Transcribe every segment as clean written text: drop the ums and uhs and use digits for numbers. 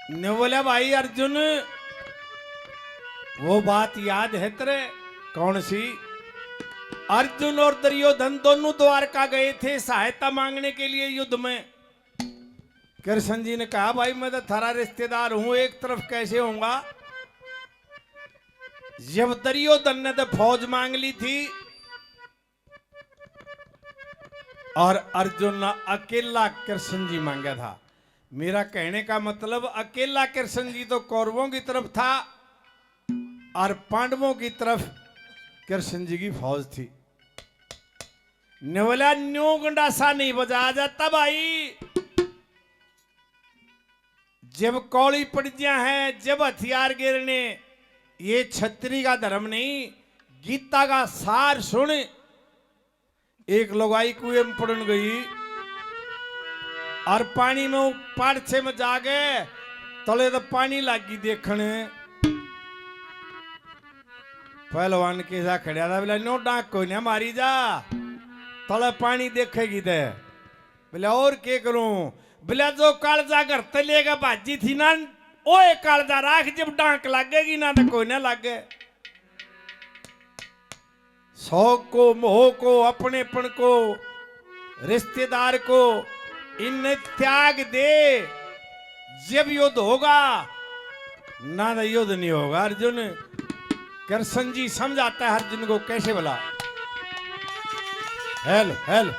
ने बोला भाई अर्जुन वो बात याद है तेरे? कौन सी? अर्जुन और दुर्योधन दोनों द्वारका गए थे सहायता मांगने के लिए युद्ध में। कृष्ण जी ने कहा भाई मैं तो थारा रिश्तेदार हूं, एक तरफ कैसे होऊंगा? जब दुर्योधन ने तो फौज मांग ली थी और अर्जुन ने अकेला कृष्ण जी मांगा था। मेरा कहने का मतलब अकेला कृष्ण जी तो कौरवों की तरफ था और पांडवों की तरफ कृष्ण जी की फौज थी। ने बोला न्यू गंडासा नहीं बजा जाता भाई। जब कौड़ी पड़ियां हैं, जब हथियार गिरने, ये छत्री का धर्म नहीं, गीता का सार सुन। एक लुगाई कुएं में पड़न गई और पानी में पाड़छे में जागे तले तो पानी लागी देखने। पहलवान के साथ खड़ा था, बोला नो डाक कोई नहीं मारी जा, तले पानी देखेगी ते। बोला और के करूं? बोला जो कालजा घर तलेगा भाजी थी ना, ओए कालजा राख, जब डांक लगेगी ना तो कोई ना लागे। शौक को, मोह को, अपनेपन को, रिश्तेदार को इन त्याग दे। जब युद्ध होगा ना तो युद्ध नहीं होगा। अर्जुन कृष्ण जी समझाता है अर्जुन को कैसे बोला। हेलो हेलो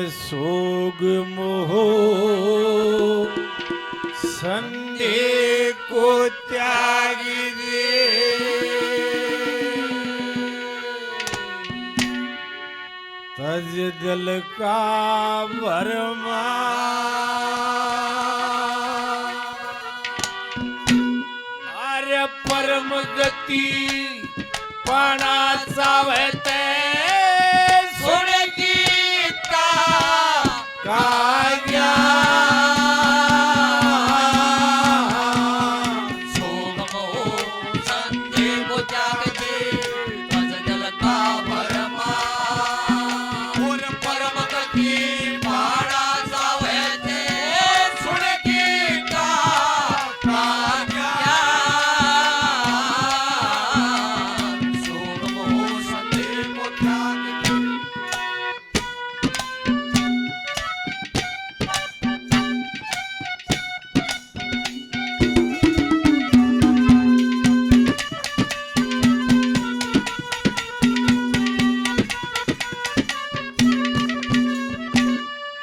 सोग मोह संदेह को त्याग दे, तज दल का भरमा, अरे परम गति पाना चाहते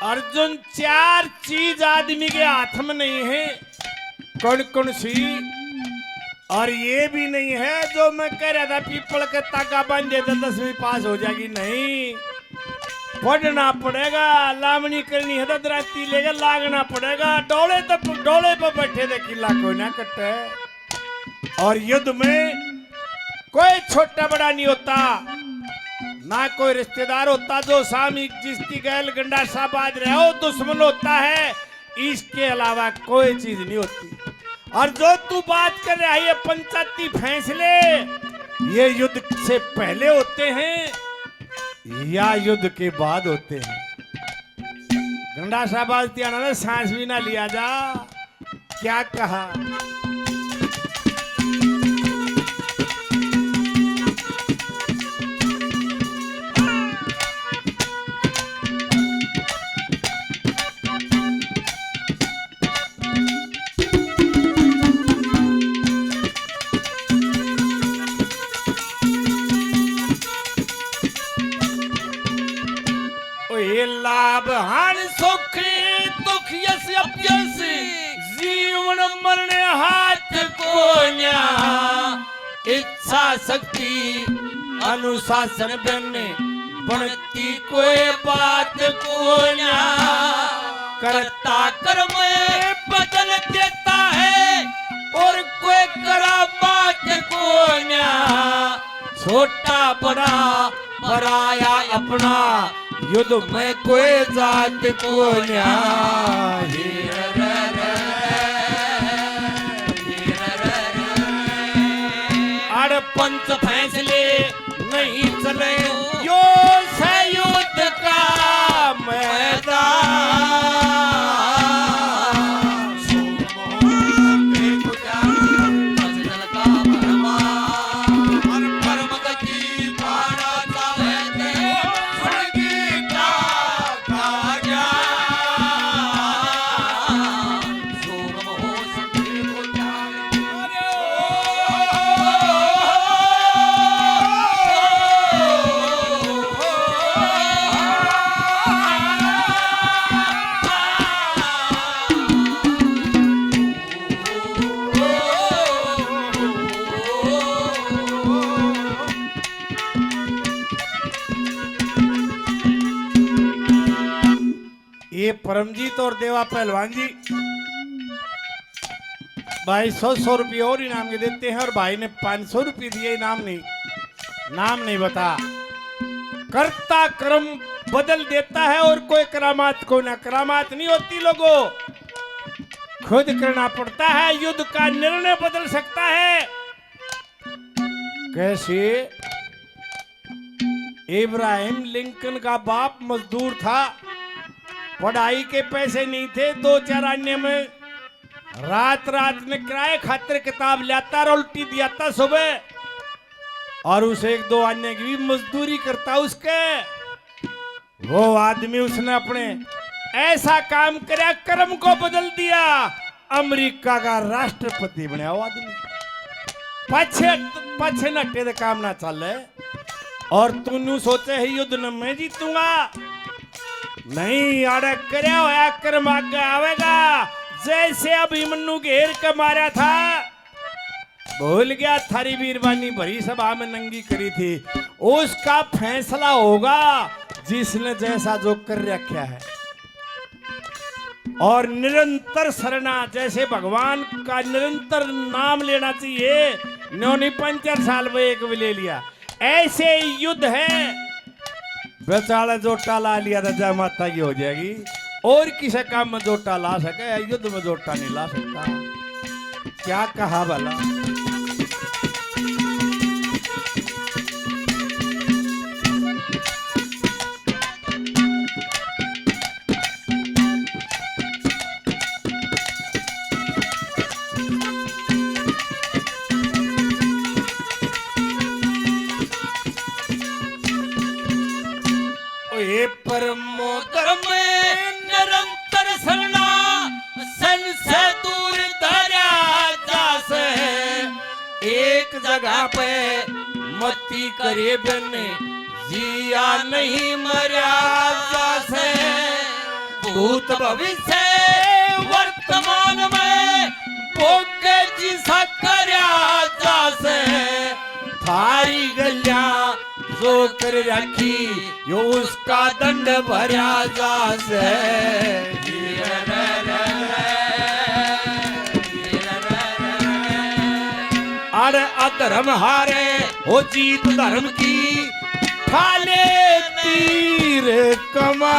अर्जुन चार चीज आदमी के हाथ में नहीं है। कौन कौन सी? और ये भी नहीं है जो मैं कह रहा था पीपल के ताका बन जाए तो 10वीं पास हो जाएगी, नहीं। पढ़ना पड़ेगा, लावनी करनी है तो दराती लेगा लागना पड़ेगा। डोले तो डोले पर बैठे थे किला कोई ना कटे। और युद्ध में कोई छोटा बड़ा नहीं होता, ना कोई रिश्तेदार होता जो सामी जिसकी गैल गंडा साबाज रहे हो, दुश्मन होता है। इसके अलावा कोई चीज नहीं होती। और जो तू बात कर रहा है ये पंचायती फैसले, ये युद्ध से पहले होते हैं या युद्ध के बाद होते हैं? गंडा साबाज त्याना सांस भी ना लिया जा। क्या कहा? लाभ हानि सुख दुख यस अपयस, जीवन मरण हाथ को न्या। इच्छा शक्ति अनुशासन बने बनती कोई बात को न्या। करता कर्म बदल देता है और कोई करा बात को न्या। छोटा बड़ा पराया अपना युद्ध में कोई जात को न्याय। अड़ पंच फैसले नहीं चले यो है युद्ध का मैदान। ये परमजीत और देवा पहलवान जी भाई 100 रुपये और इनाम के देते हैं और भाई ने 500 रुपये दिए इनाम नहीं, नाम नहीं बता। कर्ता कर्म बदल देता है और कोई करामात को ना, करामात नहीं होती लोगों, खुद करना पड़ता है। युद्ध का निर्णय बदल सकता है। कैसे? इब्राहिम लिंकन का बाप मजदूर था, पढ़ाई के पैसे नहीं थे, 2-4 आने में रात रात में किराए खातिर किताब लाता और उल्टी दिया था सुबह, और उसे 1-2 आने की भी मजदूरी करता उसके। वो आदमी उसने अपने ऐसा काम कराया, कर्म को बदल दिया, अमेरिका का राष्ट्रपति बनया वो आदमी। पछे नट्टे काम ना चले और तू सोचे है युद्ध न मैं जीतूंगा, नहीं अड़क करया होया कर्म आगे आवेगा। जैसे अभिमन्यु घेर के मारा था, भूल गया थारी वीरवानी भरी सभा में नंगी करी थी, उसका फैसला होगा जिसने जैसा जो कर रखा है। और निरंतर शरणा, जैसे भगवान का निरंतर नाम लेना चाहिए, इन्होंने 5 साल में एक भी ले लिया, ऐसे युद्ध है। बेचारा जोटा ला लिया था जय माता की हो जाएगी, और किसी काम में जोटा ला सके, युद्ध में जोटा नहीं ला सकता। क्या कहा भला? परमो धर्म निरंतर शरणा, सन से दूर धरा जास है। एक जगह पे मती करे बिन जिया नहीं मरा जास है। भूत भविष्य वर्तमान में भोग जिसा करया जास है। थारी गलिया जो कर रखी यो उसका दंड भरा जास है। अरे अधर्म हारे हो जीत धर्म की, खाले तीर कमा।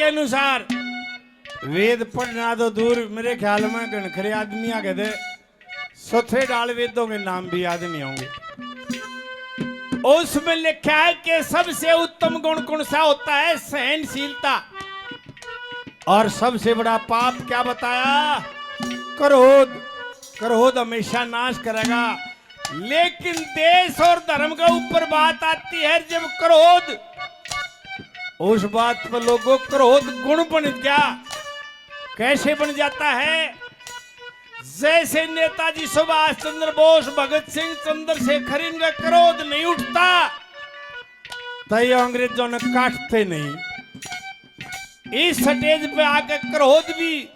के अनुसार वेद पढ़ना तो दूर, मेरे ख्याल में गणखरे आदमी आ गए थे, सोथे डाल वेदों के नाम भी याद नहीं होंगे। उसमें लिखा है कि सबसे उत्तम गुण कौन सा होता है? सहनशीलता। और सबसे बड़ा पाप क्या बताया? क्रोध। क्रोध हमेशा नाश करेगा। लेकिन देश और धर्म के ऊपर बात आती है, जब क्रोध, उस बात पर लोगों क्रोध गुण बन गया। कैसे बन जाता है? जैसे नेताजी सुभाष चंद्र बोस, भगत सिंह, चंद्रशेखर, इनका क्रोध नहीं उठता तो ये अंग्रेजों ने काटते नहीं। इस स्टेज पे आकर क्रोध भी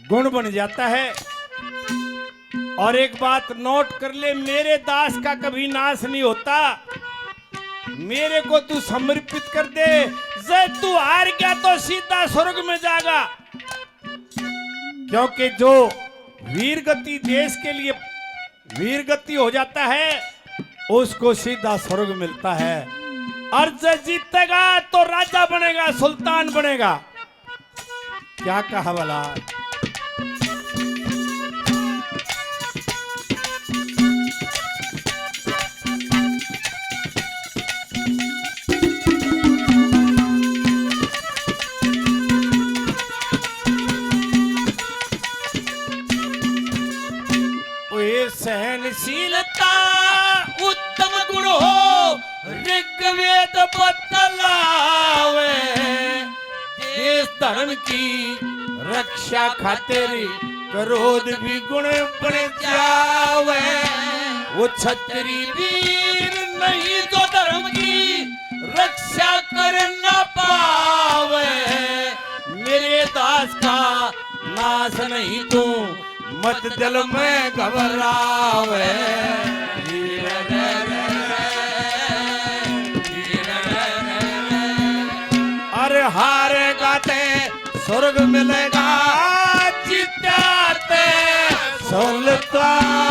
गुण बन जाता है। और एक बात नोट कर ले, मेरे दास का कभी नाश नहीं होता। मेरे को तू समर्पित कर दे, जब तू हार गया तो सीधा स्वर्ग में जाएगा। क्योंकि जो वीर गति, देश के लिए वीर गति हो जाता है, उसको सीधा स्वर्ग मिलता है। और जो जीतेगा तो राजा बनेगा, सुल्तान बनेगा। क्या कहा भला? सहनशीलता उत्तम गुण हो, ऋग्वेद बतलावे। देश धर्म की रक्षा खातिर क्रोध भी गुण बन जावे। वो छत्री वीर नहीं जो धर्म की रक्षा कर न पावे। मेरे दास का नाश नहीं तू मत दिल में घबरावे। अरे हारेगा ते स्वर्ग मिलेगा, जीते सुल्तान।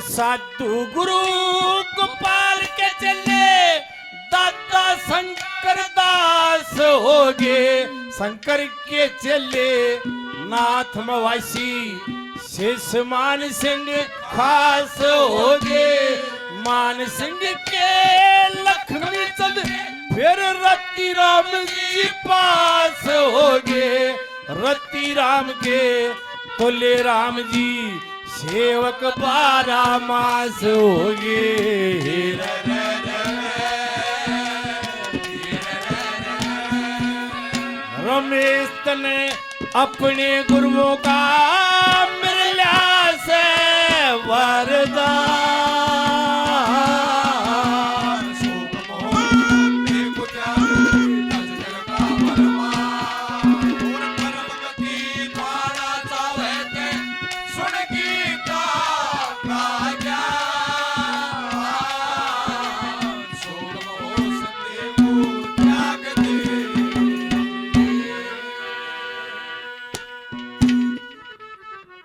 साधु गुरु गोपाल के चले, दादा शंकर दास हो गए। शंकर के चले नाथ मवासी, शेष मान सिंह खास हो गए। मान सिंह के लक्ष्मी चंद फिर रति राम जी पास हो गए। रति राम के तुल्य राम जी सेवक 12 मास हो गए। रमेश ने अपने गुरुओं का मिला से वरदान।